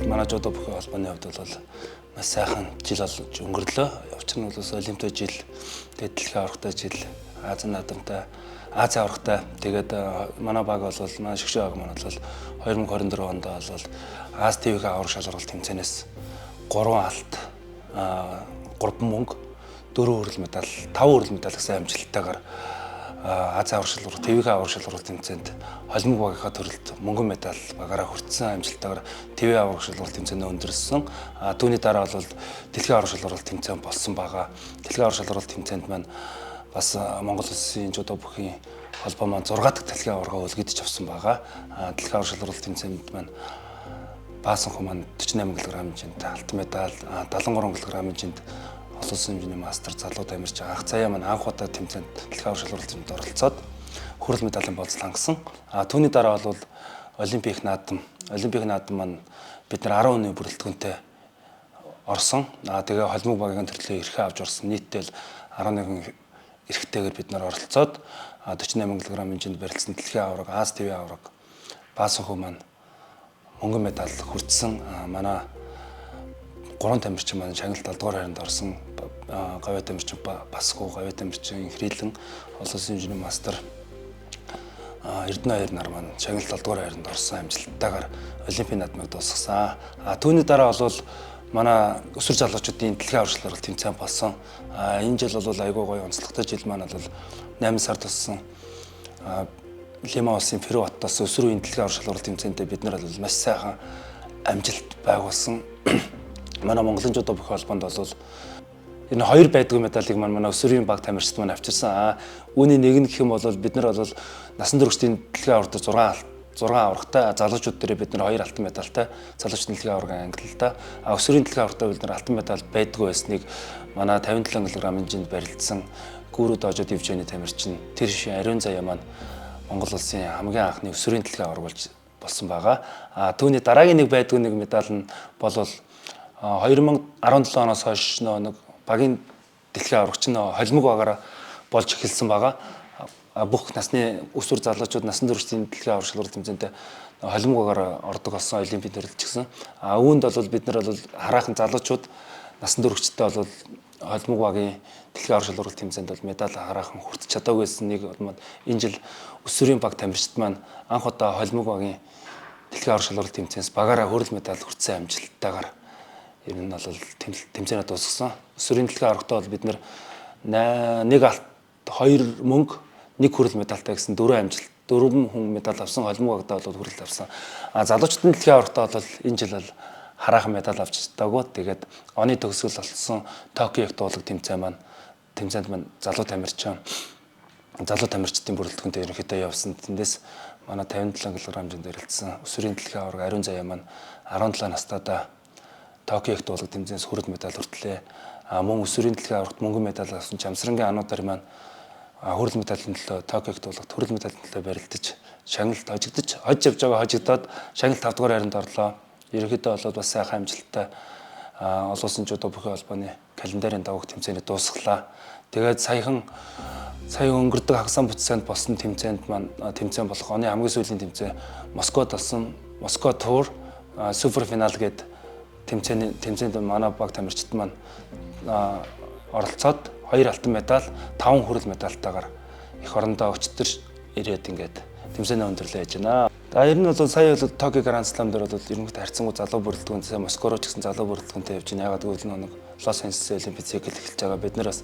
манай жудо бүхэн холбооны хувьд бол маш сайхан жил болж өнгөрлөө. Учир нь бол олимпиад жил, тэгээд дэлхийн аврагтай жил, Азийн наадамтай, Азийн аврагтай. Тэгээд манай баг бол манай шгшээ баг маань бол 2024 онд бол Аз ТV-ийн авраг шалралт тэмцээнээс 3 алт, 3 мөнгө, 4 хүрэл медаль, 5 хүрэл медаль гэсэн амжилттайгаар Азийн авраг шалралт, ТV-ийн авраг шалралт тэмцээнд холимог багийнхаа төрөлд мөнгөн медаль багаараа хүртсэн амжилттайгаар ТV авраг шалралт тэмцээнд өндөрсөн. Түүний дараа бол дэлхийн авраг шалралт тэмцээн болсон байгаа. Дэлхийн авраг шалралт тэмцээнд маань бас Монгол Улсын жудо бүхийн холбоо маань 6 дахь дэлхийн аваргаа үлгэдэж авсан байгаа. Дэлхийн авраг шалралт тэмцээнд маань Баасан хүмүүс 48 кг хэмжээнд алтан медаль, 73 кг хэмжээнд олон улсын хэмжээний мастер залуу тамирч анх цаяа маань анх удаа тэмцээнд дэлхийн авраг шалралт тэмцээнд оролцоод хүрэл медалийн болцол хангасан. Түүний дараа бол олимпийн наадам маань бид нар 10 оны бүрэлдэхүүнтэй орсон. Тэгээ холимог багийн төрлөө эрхээ авч орсон. Нийтдээ 11 эрхтэйгээр бид нар оролцоод 48 кг хэмжээнд барилдсан дэлхийн авраг, Аз ТV авраг Баасан хүмүүс маань мөнгөн медаль хүртсэн. Манай 3 тамирчин маань шагналт 7 дугаар хайранд орсон. Гавьяа тамирчин Басгүй, гавьяа тамирчин Инхрилэн, олон улсын хэмжээний мастер Эрдэнэ 2 нар маань шагналт 7 дугаар хайранд орсон амжилттайгаар олимпийн наадмыг дуусгасан. Түүний дараа бол манай өсвөр залуучуудын дэлхийн авраг шалралт тэмцээн болсон. Энэ жил бол айгүй гоё онцлогтой жил маань бол 8 сард туссан Лима улсын Перу хотоос өсвөр үеийн дэлхийн авраг шалралт тэмцээндээ бид нар бол маш сайхан амжилт байгуулсан. Манай Монголын жудо бүхэн холбоонд бол энэ 2 байдгүй медалийг манай өсвөрийн баг тамирчид маань авчирсан. Үүний нэг нь гэх юм бол бид нар бол насан туршийн дэлхийн аврагт 6 аврагтай, залуучууд дээр бид нар 2 алтан медальтай, залуучдын дэлхийн аврагын ангиллалтай. Өсвөрийн дэлхийн аврагтай бид нар алтан медаль байдгүй байсныг манай 57 кг хэмжээнд барилдсан гүрүү дожод хэмжээний тамирчин тэр шин Ариун Заяа маань Монгол улсын хамгийн анхны өсвөрийн дэлхийн авраг болж болсон байгаа. Түүний дараагийн нэг байдгүй нэг медаль нь бол 2017 оноос хойш нэг багийн дэлхийн аврагч нь холимог багаараа болж эхэлсэн байгаа. Бүх насны өсвөр залуучууд насан туршийн дэлхийн авраг шалралт тэмцээнд холимог багаараа ордог болсон олимпийн төрөлд ч гэсэн. Үүнд бол бид нар бол хараахан залуучууд насан туршидтэй бол холимог багийн дэлхийн авраг шалралт тэмцээнд бол медаль хараахан хүртэж чадаагүй байсан. Нэг бол энэ жил өсвөрийн баг тамирчид маань анх удаа холимог багийн дэлхийн авраг шалралт тэмцээнээс багаараа хүрэл медаль хүртсэн амжилттайгаар ер нь бол тэмцээнээ дуусгасан. Өсвөрийн дэлхийн аврагтаа бол бид нар 1 алт, 2 мөнгө, 1 хүрэл медальтай гэсэн 4 амжилт, 4 хүн медаль авсан, холимог багтаа бол хүрэл авсан. Залуучдын дэлхийн аврагтаа бол энэ жил бол хараахан медаль авч чадаагүй. Тэгээд оны төгсгөл болсон Токиог дуулаг тэмцээнд маань залуу тамирчдын бүрэлдэхүүнтэй ерөнхийдөө явсан. Тэндээс манай 57 кг хэмжээнд барилдсан өсвөрийн дэлхийн авраг Ариун Заяа маань 17 настайдаа Токиог дуулаг тэмцээнээс хүрэл медаль хүртлээ. Мөн өсвөрийн дэлхийн аврагт мөнгөн медаль авсан Чамсрангийн ануудаар маань хүрэл медалийн төлөө Токиог дуулагт хүрэл медалийн төлөө барилдаж шагналт хожигдож явж байгаа хожигдоод шагналт 5 дугаар хайранд орлоо. Ерөнхийдөө бол бас сайхан амжилттай олон улсын жудо бүхэн холбооны календарын давах тэмцээний дуусглаа. Тэгээд сая өнгөрдөг хагасан буцаанд болсон тэмцээн болох оны хамгийн сүүлийн тэмцээн Москвад болсон Москва тур супер финал гээд тэмцээнд манай баг тамирчид маань оролцоод 2 алтан медаль, 5 хүрэл медальтайгаар эх орондоо өчтөр ирээд ингээд тэмцээнээ өндөрлөө яж байна. Ер нь бол сая бол Токио Гранд Слам дээр бол ерөнхийдөө харьцангуй залуу бүрэлдэхүүнтэй Москва руу ч гэсэн залуу бүрэлдэхүүнтэй явж байна. Ягаад гэвэл нэг Лос Анжелес Олимпик цикл эхэлж байгаа. Бид нар бас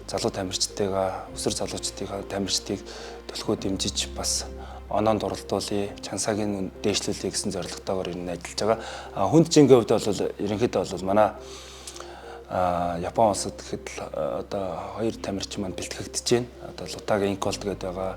залуу тамирчдыгаа, өсвөр залуучдын тамирчдыг төлхөө дэмжиж бас оноонд оролдуулъя, чансаагийн дээшлүүлэе гэсэн зорилготойгоор ер нь ажиллаж байгаа. Хүнд жингийн хувьд бол ерөнхийдөө бол манай Япон улсад гэхэд одоо 2 тамирчин маань бэлтгэгдэж байна. Одоо Лутагийн Инколд гэдэг байгаа,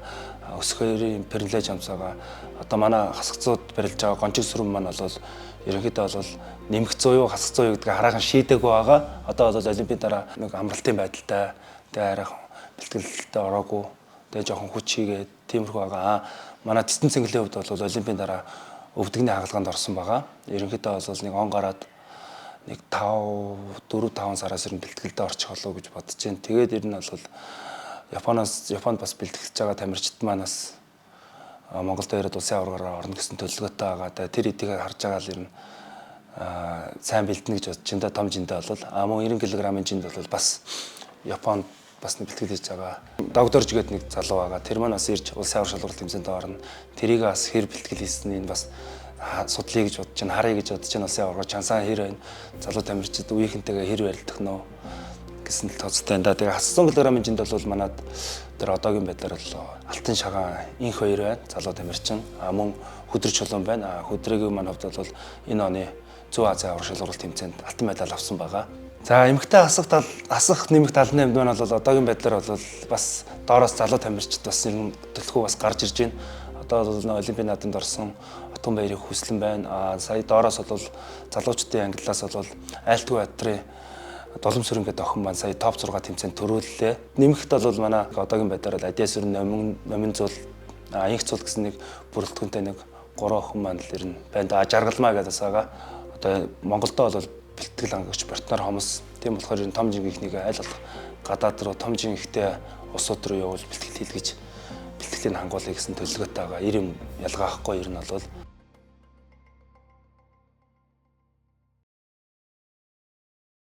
Өсгөрийн Перле жамс байгаа. Одоо манай хасгацууд барилж байгаа гончиг сүрэн маань бол ерөнхийдөө бол нэмэх 100 юу, хасах 100 юу гэдгийг хараахан шийдээгүй байгаа. Одоо бол олимпийн дараа нэг амралтын байдалтай, тэгээ хараахан бэлтгэлтэй ороогүй, тэгээ жоохон хүч хийгээд тиймэрхүү байгаа. Манай Цэцэн цэнгэлийн хувьд бол олимпийн дараа өвдөгний хагалгаанд орсон байгаа. Ерөнхийдөө бол нэг он гараад нэг 4-5 сараас ер нь бэлтгэлдээ орчих болов гэж бодож байна. Тэгээд ер нь бол Японд бас бэлтгэж байгаа тамирчид манаас Монголд ирээд улсын аваргаараа орно гэсэн төлөвлөгөөтэй байгаа. Тэр эдийг харж байгаа л ер нь сайн бэлдэнэ гэж бодож энэ том жиндээ бол мөн 90 кг-ын жинд бол бас Японд бас нэг бэлтгэл хийж байгаа. Догдорж гээд нэг залуу байгаа. Тэр маань бас ирж улсын аврал шалралт тэмцээнд орно. Тэрийг бас хэр бэлтгэл хийсэн энэ бас судлаа гэж бодож байна, харъя гэж бодож байна. Улсын аврал чансаа хэр байна. Залуу тамирчид үеийнхэнтэйгээ хэр барилдах нөө гэсэн л тооцтой энэ да. Тэгээ 100 кг-ын жинд бол манад тэр одоогийн байдлаар бол алтан шагаан инх 2 байна. Залуу тамирчин. Мөн хөдөр чулуун байна. Хөдрөгийн маань хувьд бол энэ оны Зүүн Азийн аврал шалралт тэмцээнд алтан медаль авсан байгаа. За эмэгтэй асах нэмэх 78 маань бол одоогийн байдлаар бол бас доороос залуу тамирчид бас юм төлхөө бас гарч ирж байна. Одоо бол олимпийн наадамд орсон Отгон баярыг хүслэн байна. Сая доороос бол залуучдын ангиллаас бол Айлтгүй Баатрын Долом сүрэн гэдэг охин маань сая топ 6 тэмцээнд төрүүллээ. Нэмэхэд бол манай одоогийн байдлаар Адиас сүрэн номин зул инх цул гэсэн нэг бүрэлдэхүүнтэй нэг 3 охин маань л ирнэ байна. Жаргалмаа гэдээс байгаа. Одоо Монголдо бол бэлтгэл хангагч партнер хомс. Тийм болохоор энэ том жинхнийг аль болох гадаад руу том жинхтэй усууд руу явуул бэлтгэл хийлгэж бэлтгэлийн хангуулъя гэсэн төлөвлөгөөтэй байгаа. 90 ялгаахгүй ер нь бол